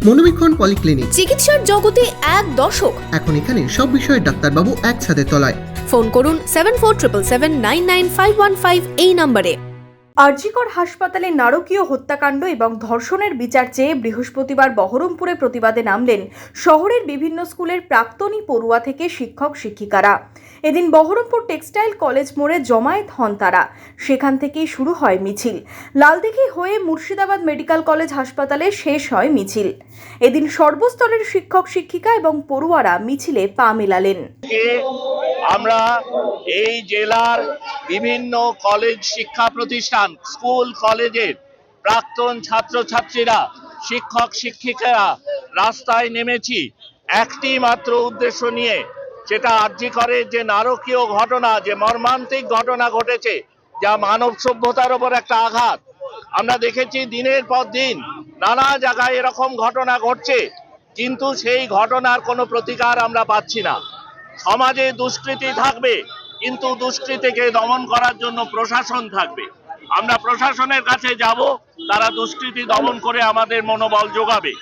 মনোবীক্ষণ polyclinic, চিকিৎসার জগতে এক দশক। এখন এখানে সব বিষয়ে ডাক্তারবাবু একসাথে তলায়। ফোন করুন 7477999515 এই নম্বরে। আরজিকর হাসপাতালে নারকীয় হত্যাকাণ্ড এবং ধর্ষণের বিচার চেয়ে বৃহস্পতিবার বহরমপুরে প্রতিবাদে নামলেন শহরের বিভিন্ন স্কুলের প্রাক্তনী পড়ুয়া থেকে শিক্ষক শিক্ষিকারা। এদিন বহরমপুর টেক্সটাইল কলেজ মোড়ে জমায়েত হন তারা। সেখান থেকেই শুরু হয় মিছিল। লালদিঘি হয়ে মুর্শিদাবাদ মেডিকেল কলেজ হাসপাতালে শেষ হয় মিছিল। এদিন সর্বস্তরের শিক্ষক শিক্ষিকা এবং পড়ুয়ারা মিছিলে পা মেলালেন। আমরা এই জেলার বিভিন্ন কলেজ শিক্ষা প্রতিষ্ঠান, স্কুল কলেজের প্রাক্তন ছাত্রছাত্রীরা, শিক্ষক শিক্ষিকারা রাস্তায় নেমেছি একটি মাত্র উদ্দেশ্য নিয়ে, সেটা আরজিকরের যে নারকীয় ঘটনা, যে মর্মান্তিক ঘটনা ঘটেছে, যা মানব সভ্যতার উপর একটা আঘাত। আমরা দেখেছি দিনের পর দিন নানা জায়গায় এরকম ঘটনা ঘটছে, কিন্তু সেই ঘটনার কোনো প্রতিকার আমরা পাচ্ছি না। সমাজে দুষ্কৃতি থাকবে, কিন্তু দুষ্কৃতিকে দমন করার জন্য প্রশাসন থাকবে। আমরা প্রশাসনের কাছে যাব, তারা দুষ্কৃতি দমন করে আমাদের মনোবল যোগাবে।